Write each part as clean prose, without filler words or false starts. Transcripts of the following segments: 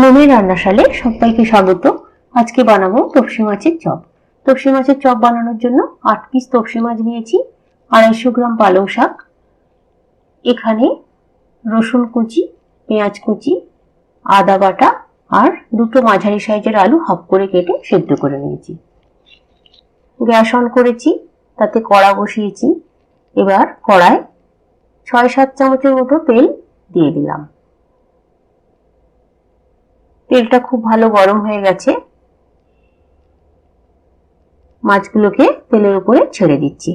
মমির রান্নাশালে সবাইকে স্বাগত। আজকে বানাবো তপসে মাছের চপ। তপসে মাছের চপ বানানোর জন্য 8 পিস তপসে মাছ নিয়েছি, 250 গ্রাম পালং শাক, এখানে রসুন কুচি, পেঁয়াজ কুচি, আদা বাটা আর দুটো মাঝারি সাইজের আলু হাফ করে কেটে সেদ্ধ করে নিয়েছি। গ্যাস অন করেছি, তাতে কড়া বসিয়েছি। এবার কড়ায় 6-7 চামচের মতো তেল দিয়ে দিলাম। তেলটা খুব ভালো গরম হয়ে গেছে, মাছগুলোকে তেলের উপরে ছেড়ে দিচ্ছি।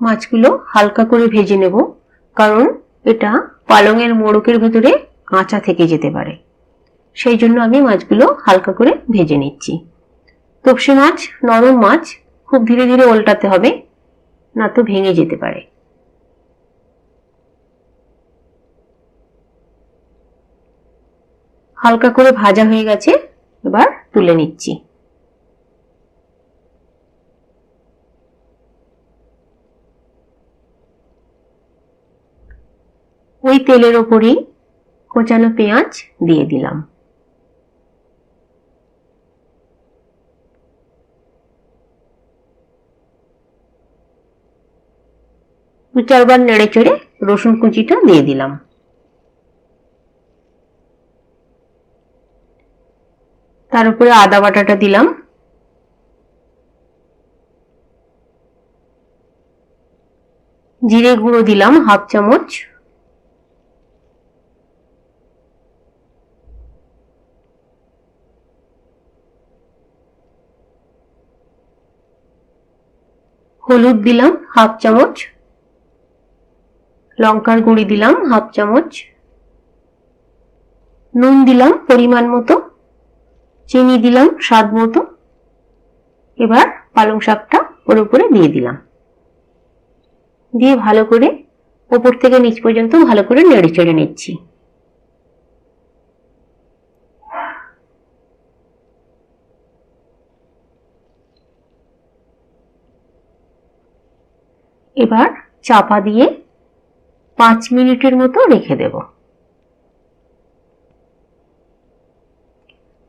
মাছগুলো হালকা করে ভেজে নেব, কারণ এটা পালংয়ের মোড়কের ভেতরে কাঁচা থেকে যেতে পারে। সেই জন্য আমি মাছগুলো হালকা করে ভেজে নিচ্ছি। তপসে মাছ নরম মাছ, খুব ধীরে ধীরে উল্টাতে হবে, না তো ভেঙে যেতে পারে। হালকা করে ভাজা হয়ে গেছে, এবার তুলে নিচ্ছি। ওই তেলের ওপরেই কোচানো পেঁয়াজ দিয়ে দিলাম। দু চারবার নেড়ে চেড়ে রসুন কুচিটা দিয়ে দিলাম। তার উপরে আদা বাটাটা দিলাম। জিরে গুঁড়ো দিলাম হাফ চামচ। হলুদ দিলাম হাফ চামচ। লঙ্কার গুঁড়ি দিলাম হাফ চামচ। নুন দিলাম পরিমাণ মতো। চিনি দিলাম স্বাদ মতো। এবার পালং শাকটা ওর উপরে দিয়ে দিলাম, দিয়ে ভালো করে ওপর থেকে নিচ পর্যন্ত ভালো করে নেড়ে চেড়ে নিচ্ছি। এবার চাপা দিয়ে 5 মিনিটের মতো রেখে দেব।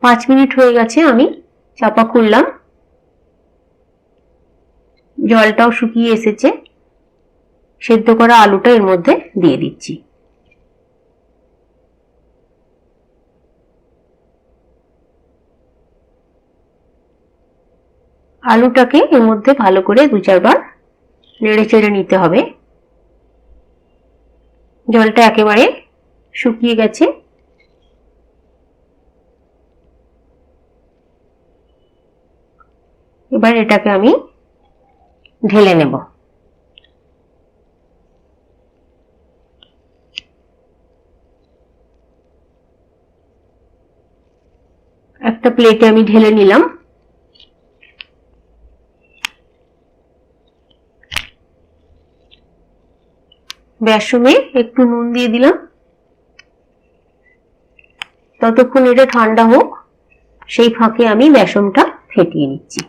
5 মিনিট হয়ে গেছে, আমি চাপা খুললাম। জলটাও শুকিয়ে এসেছে। সেদ্ধ করা আলুটা এর মধ্যে দিয়ে দিচ্ছি। আলুটাকে এর মধ্যে ভালো করে 2-4 বার নেড়ে চেড়ে নিতে হবে। জলটা একেবারে শুকিয়ে গেছে। এবার এটাকে আমি ঢেলে নেব। একটা প্লেটে আমি ঢেলে নিলাম। বেসনে একটু নুন দিয়ে দিলাম। ততক্ষণ এটা ঠান্ডা হোক, সেই ফাঁকে আমি বেসনটা ফেটিয়ে নিচ্ছি।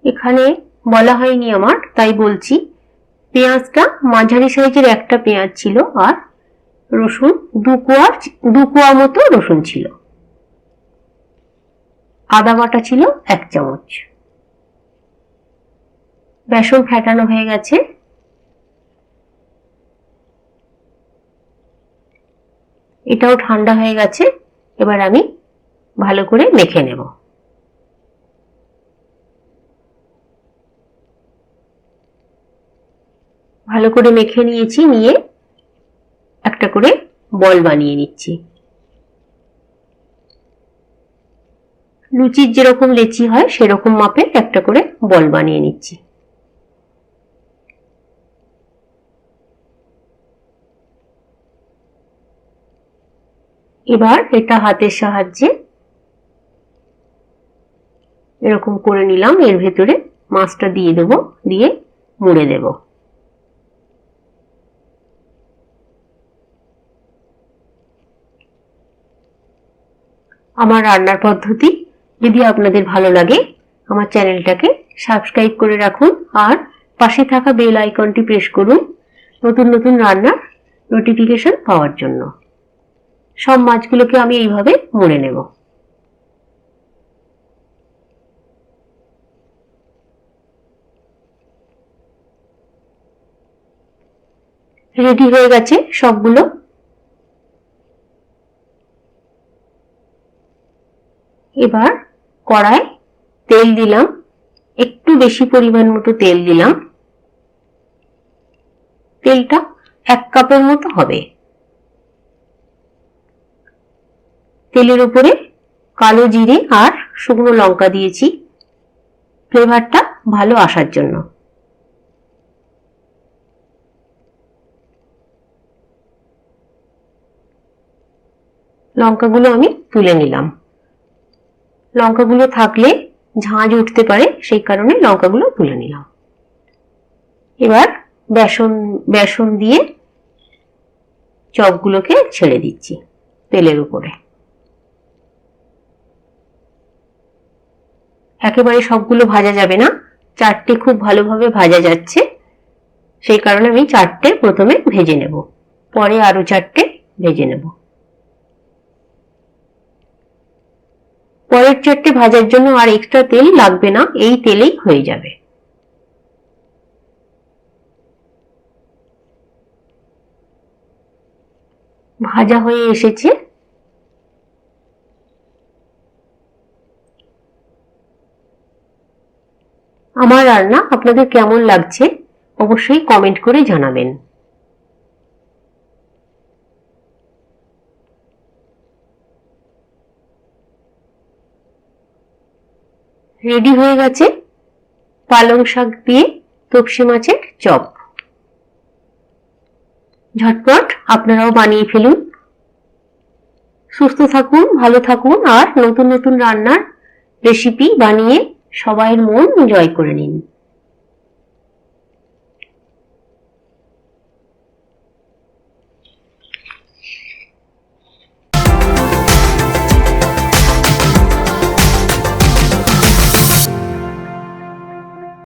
এখানে বলা হয়নি আমার, তাই বলছি। পেঁয়াজটা মাঝারি সাইজের একটা পেঁয়াজ ছিল, আর রসুন দু কোয়া মতো রসুন ছিল। আদা বাটা ছিল 1 চামচ। বেসন ফেটানো হয়ে গেছে। এটাও ঠান্ডা হয়ে গেছে। এবার আমি ভালো করে মেখে নেব। ভালো করে মেখে নিয়েছি, নিয়ে একটা করে বল বানিয়ে নিচ্ছি। লুচির যেরকম লেচি হয় সেরকম মাপের একটা করে বল বানিয়ে নিচ্ছি। এবার এটা হাতের সাহায্যে এরকম করে নিলাম, এর ভেতরে মাছটা দিয়ে দেব, দিয়ে মুড়ে দেব। আমার রান্নার পদ্ধতি যদি আপনাদের ভালো লাগে আমার চ্যানেলটাকে সাবস্ক্রাইব করে রাখুন আর পাশে থাকা বেল আইকনটি প্রেস করুন নতুন নতুন রান্নার নোটিফিকেশন পাওয়ার জন্য। সব মাছগুলোকে আমি এইভাবে মুড়ে নেব। রেডি হয়ে গেছে সবগুলো। এবার কড়ায় তেল দিলাম, একটু বেশি পরিমাণ মতো তেল দিলাম। তেলটা 1 কাপের মতো হবে। তেলের উপরে কালো জিরে আর শুকনো লঙ্কা দিয়েছি ফ্লেভারটা ভালো আসার জন্য। লঙ্কাগুলো আমি তুলে নিলাম। লঙ্কাগুলো থাকলে ঝাঁঝ উঠতে পারে, সেই কারণে লঙ্কাগুলো তুলে নিলাম। এবার বেসন দিয়ে চপগুলোকে ছেড়ে দিচ্ছি তেলের উপরে। একেবারে সবগুলো ভাজা যাবে না, 4টে খুব ভালোভাবে ভাজা যাচ্ছে, সেই কারণে আমি 4টে প্রথমে ভেজে নেব, পরে আরো 4টে ভেজে নেব। পরের 4টে ভাজার জন্য আর এক্সট্রা তেল লাগবে না, এই তেলেই হয়ে যাবে। ভাজা হয়ে এসেছে। আমার রান্না আপনাদের কেমন লাগছে অবশ্যই কমেন্ট করে জানাবেন। রেডি হয়ে গেছে পালং শাক দিয়ে তপসে মাছের চপ। ঝটপট আপনারাও বানিয়ে ফেলুন। সুস্থ থাকুন, ভালো থাকুন আর নতুন নতুন রান্নার রেসিপি বানিয়ে সবাইয়ের মন জয় করে নিন।